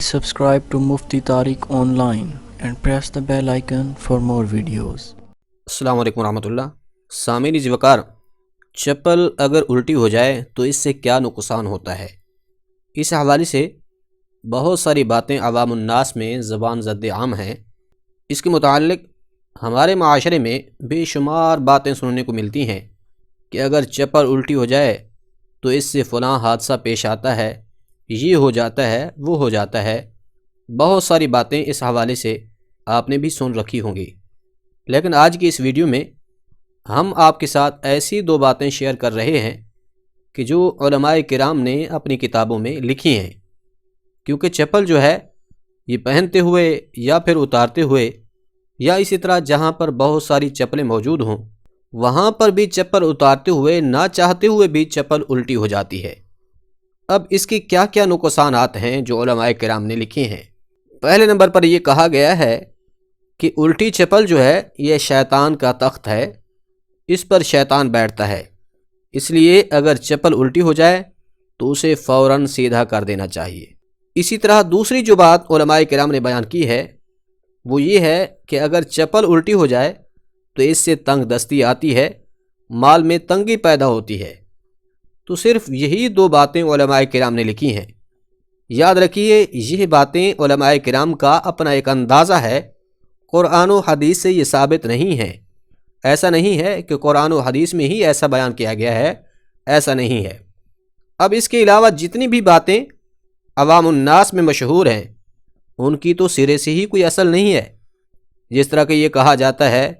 Subscribe to Mufti Tariq Online and press the bell icon for more videos. السلام علیکم ورحمۃ اللہ۔ سامعین وقار، چپل اگر الٹی ہو جائے تو اس سے کیا نقصان ہوتا ہے، اس حوالے سے بہت ساری باتیں عوام الناس میں زبان زد عام ہیں۔ اس کے متعلق ہمارے معاشرے میں بے شمار باتیں سننے کو ملتی ہیں کہ اگر چپل الٹی ہو جائے تو اس سے فلاں حادثہ پیش آتا ہے، یہ ہو جاتا ہے، وہ ہو جاتا ہے۔ بہت ساری باتیں اس حوالے سے آپ نے بھی سن رکھی ہوں گی، لیکن آج کی اس ویڈیو میں ہم آپ کے ساتھ ایسی دو باتیں شیئر کر رہے ہیں کہ جو علماء کرام نے اپنی کتابوں میں لکھی ہیں، کیونکہ چپل جو ہے یہ پہنتے ہوئے یا پھر اتارتے ہوئے یا اسی طرح جہاں پر بہت ساری چپلیں موجود ہوں وہاں پر بھی چپل اتارتے ہوئے نہ چاہتے ہوئے بھی چپل الٹی ہو جاتی ہے۔ اب اس کی کیا کیا نقصانات ہیں جو علماء کرام نے لکھی ہیں۔ پہلے نمبر پر یہ کہا گیا ہے کہ الٹی چپل جو ہے یہ شیطان کا تخت ہے، اس پر شیطان بیٹھتا ہے، اس لیے اگر چپل الٹی ہو جائے تو اسے فوراً سیدھا کر دینا چاہیے۔ اسی طرح دوسری جو بات علماء کرام نے بیان کی ہے وہ یہ ہے کہ اگر چپل الٹی ہو جائے تو اس سے تنگ دستی آتی ہے، مال میں تنگی پیدا ہوتی ہے۔ تو صرف یہی دو باتیں علماء کرام نے لکھی ہیں۔ یاد رکھیے یہ باتیں علماء کرام کا اپنا ایک اندازہ ہے، قرآن و حدیث سے یہ ثابت نہیں ہے۔ ایسا نہیں ہے کہ قرآن و حدیث میں ہی ایسا بیان کیا گیا ہے، ایسا نہیں ہے۔ اب اس کے علاوہ جتنی بھی باتیں عوام الناس میں مشہور ہیں ان کی تو سرے سے ہی کوئی اصل نہیں ہے۔ جس طرح کہ یہ کہا جاتا ہے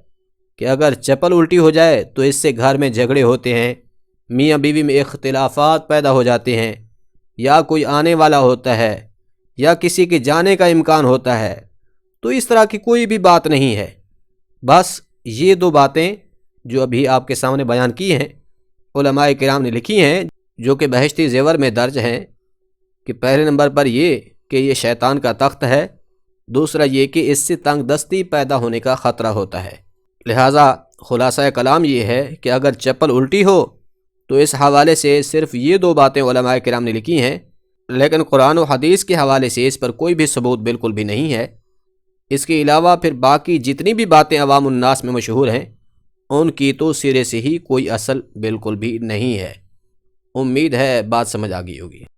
کہ اگر چپل الٹی ہو جائے تو اس سے گھر میں جھگڑے ہوتے ہیں، میاں بیوی میں اختلافات پیدا ہو جاتے ہیں، یا کوئی آنے والا ہوتا ہے یا کسی کے جانے کا امکان ہوتا ہے۔ تو اس طرح کی کوئی بھی بات نہیں ہے۔ بس یہ دو باتیں جو ابھی آپ کے سامنے بیان کی ہیں علماء کرام نے لکھی ہیں، جو کہ بہشتی زیور میں درج ہیں، کہ پہلے نمبر پر یہ کہ یہ شیطان کا تخت ہے، دوسرا یہ کہ اس سے تنگ دستی پیدا ہونے کا خطرہ ہوتا ہے۔ لہٰذا خلاصہ کلام یہ ہے کہ اگر چپل الٹی ہو تو اس حوالے سے صرف یہ دو باتیں علماء کرام نے لکھی ہیں، لیکن قرآن و حدیث کے حوالے سے اس پر کوئی بھی ثبوت بالکل بھی نہیں ہے۔ اس کے علاوہ پھر باقی جتنی بھی باتیں عوام الناس میں مشہور ہیں ان کی تو سرے سے ہی کوئی اصل بالکل بھی نہیں ہے۔ امید ہے بات سمجھ آ گئی ہوگی۔